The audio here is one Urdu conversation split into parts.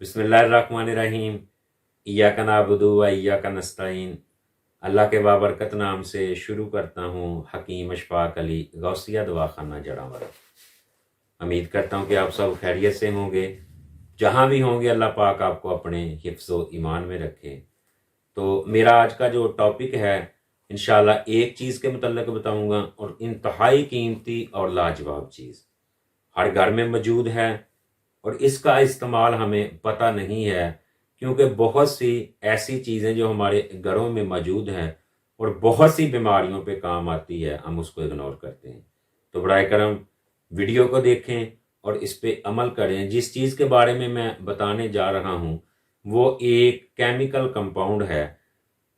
بسم اللہ الرحمن الرحیم۔ ایاک نعبد و ایاک نستعین۔ اللہ کے بابرکت نام سے شروع کرتا ہوں۔ حکیم اشفاق علی غوثیہ دواخانہ جڑاور۔ امید کرتا ہوں کہ آپ سب خیریت سے ہوں گے، جہاں بھی ہوں گے اللہ پاک آپ کو اپنے حفظ و ایمان میں رکھے۔ تو میرا آج کا جو ٹاپک ہے انشاءاللہ ایک چیز کے متعلق بتاؤں گا، اور انتہائی قیمتی اور لاجواب چیز ہر گھر میں موجود ہے، اور اس کا استعمال ہمیں پتہ نہیں ہے، کیونکہ بہت سی ایسی چیزیں جو ہمارے گھروں میں موجود ہیں اور بہت سی بیماریوں پہ کام آتی ہے، ہم اس کو اگنور کرتے ہیں۔ تو برائے کرم ویڈیو کو دیکھیں اور اس پہ عمل کریں۔ جس چیز کے بارے میں بتانے جا رہا ہوں وہ ایک کیمیکل کمپاؤنڈ ہے،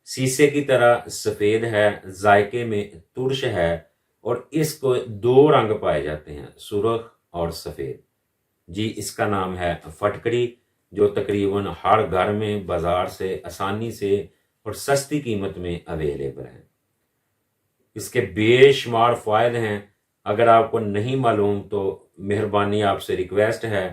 سیسے کی طرح سفید ہے، ذائقے میں ترش ہے، اور اس کو دو رنگ پائے جاتے ہیں، سرخ اور سفید۔ جی، اس کا نام ہے فٹکڑی، جو تقریباً ہر گھر میں بازار سے آسانی سے اور سستی قیمت میں اویلیبل ہے۔ اس کے بے شمار فوائد ہیں، اگر آپ کو نہیں معلوم تو مہربانی آپ سے ریکویسٹ ہے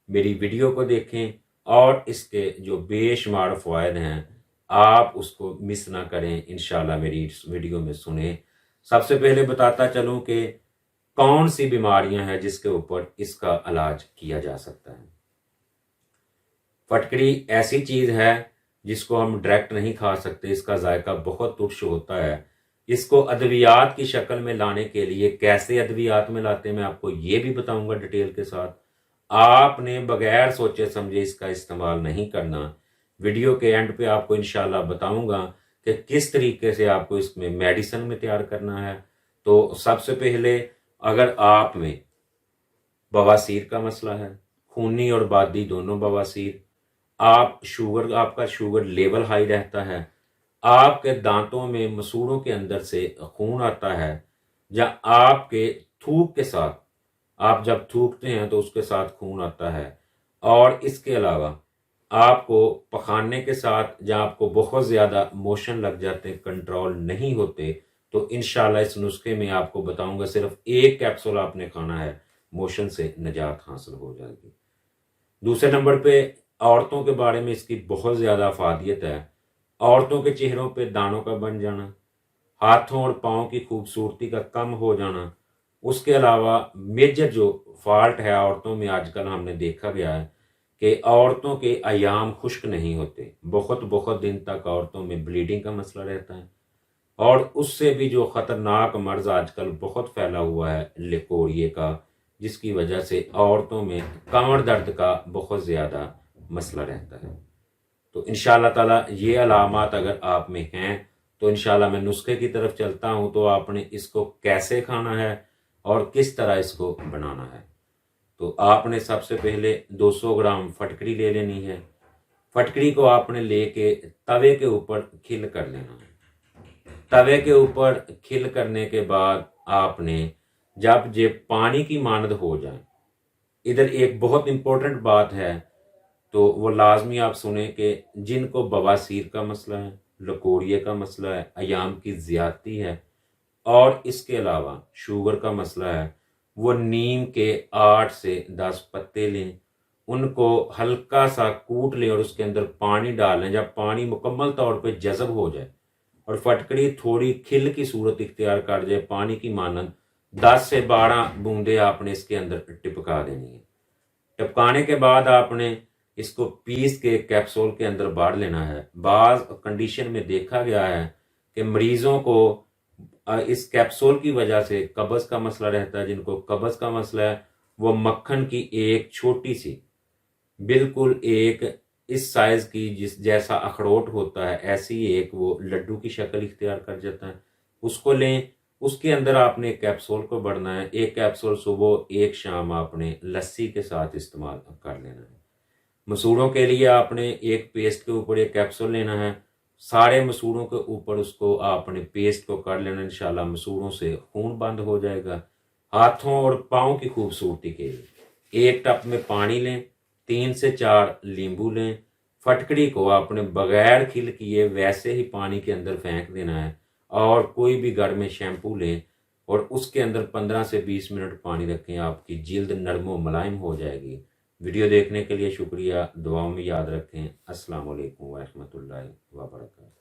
میری ویڈیو کو دیکھیں، اور اس کے جو بے شمار فوائد ہیں آپ اس کو مس نہ کریں، انشاءاللہ میری اس ویڈیو میں سنیں۔ سب سے پہلے بتاتا چلوں کہ کون سی بیماریاں ہیں جس کے اوپر اس کا علاج کیا جا سکتا ہے۔ فٹکڑی ایسی چیز ہے جس کو ہم ڈائریکٹ نہیں کھا سکتے، اس کا ذائقہ بہت ترش ہوتا ہے۔ اس کو ادویات کی شکل میں لانے کے لیے کیسے ادویات میں لاتے ہیں میں آپ کو یہ بھی بتاؤں گا ڈیٹیل کے ساتھ۔ آپ نے بغیر سوچے سمجھے اس کا استعمال نہیں کرنا۔ ویڈیو کے اینڈ پہ آپ کو انشاءاللہ بتاؤں گا کہ کس طریقے سے آپ کو اس میں میڈیسن میں تیار کرنا ہے۔ تو سب سے پہلے اگر آپ میں بواسیر کا مسئلہ ہے، خونی اور بادی دونوں بواسیر، آپ کا شوگر لیول ہائی رہتا ہے، آپ کے دانتوں میں مسوڑوں کے اندر سے خون آتا ہے، یا آپ کے تھوک کے ساتھ، آپ جب تھوکتے ہیں تو اس کے ساتھ خون آتا ہے، اور اس کے علاوہ آپ کو پخانے کے ساتھ جہاں آپ کو بہت زیادہ موشن لگ جاتے ہیں، کنٹرول نہیں ہوتے، تو انشاءاللہ اس نسخے میں آپ کو بتاؤں گا صرف ایک کیپسول آپ نے کھانا ہے، موشن سے نجات حاصل ہو جائے گی۔ دوسرے نمبر پہ عورتوں کے بارے میں اس کی بہت زیادہ افادیت ہے۔ عورتوں کے چہروں پہ دانوں کا بن جانا، ہاتھوں اور پاؤں کی خوبصورتی کا کم ہو جانا، اس کے علاوہ میجر جو فالٹ ہے عورتوں میں آج کل ہم نے دیکھا گیا ہے کہ عورتوں کے ایام خشک نہیں ہوتے، بہت دن تک عورتوں میں بلیڈنگ کا مسئلہ رہتا ہے، اور اس سے بھی جو خطرناک مرض آج کل بہت پھیلا ہوا ہے لیکوریا کا، جس کی وجہ سے عورتوں میں کمر درد کا بہت زیادہ مسئلہ رہتا ہے۔ تو انشاءاللہ تعالی یہ علامات اگر آپ میں ہیں تو انشاءاللہ میں نسخے کی طرف چلتا ہوں، تو آپ نے اس کو کیسے کھانا ہے اور کس طرح اس کو بنانا ہے۔ تو آپ نے سب سے پہلے 200 گرام فٹکڑی لے لینی ہے۔ فٹکڑی کو آپ نے لے کے توے کے اوپر کھل کر لینا ہے۔ توے کے اوپر کھل کرنے کے بعد آپ نے جب یہ پانی کی مانند ہو جائیں، ادھر ایک بہت امپورٹنٹ بات ہے تو وہ لازمی آپ سنیں کہ جن کو بواسیر کا مسئلہ ہے، لکوریا کا مسئلہ ہے، ایام کی زیادتی ہے، اور اس کے علاوہ شوگر کا مسئلہ ہے، وہ نیم کے 8 سے 10 پتے لیں، ان کو ہلکا سا کوٹ لیں اور اس کے اندر پانی ڈال لیں۔ جب پانی مکمل طور پہ جذب ہو جائے اور فٹکڑی تھوڑی کھل کی صورت اختیار کر جائے پانی کی مانند، 10 سے 12 بوندیں آپ نے اس کے اندر ٹپکا دینی ہے۔ ٹپکانے کے بعد آپ نے اس کو پیس کے کیپسول کے اندر باڑ لینا ہے۔ بعض کنڈیشن میں دیکھا گیا ہے کہ مریضوں کو اس کیپسول کی وجہ سے قبض کا مسئلہ رہتا ہے، جن کو قبض کا مسئلہ ہے وہ مکھن کی ایک چھوٹی سی، بالکل ایک اس سائز کی جیسا اخروٹ ہوتا ہے، ایسی ایک وہ لڈو کی شکل اختیار کر جاتا ہے، اس کو لیں۔ اس کے اندر آپ نے کیپسول کو بڑھنا ہے، ایک کیپسول صبح ایک شام آپ نے لسی کے ساتھ استعمال کر لینا ہے۔ مسوڑوں کے لیے آپ نے ایک پیسٹ کے اوپر ایک کیپسول لینا ہے، سارے مسوڑوں کے اوپر اس کو آپ نے پیسٹ کو کر لینا، انشاءاللہ مسوڑوں سے خون بند ہو جائے گا۔ ہاتھوں اور پاؤں کی خوبصورتی کے لیے ایک ٹپ میں پانی لیں، 3 سے 4 لیمبو لیں، فٹکڑی کو آپ نے بغیر کھل کیے ویسے ہی پانی کے اندر پھینک دینا ہے، اور کوئی بھی گھر میں شیمپو لیں اور اس کے اندر 15 سے 20 منٹ پانی رکھیں، آپ کی جلد نرم و ملائم ہو جائے گی، ویڈیو دیکھنے کے لیے شکریہ، دعاؤں میں یاد رکھیں۔ السلام علیکم ورحمۃ اللہ وبرکاتہ۔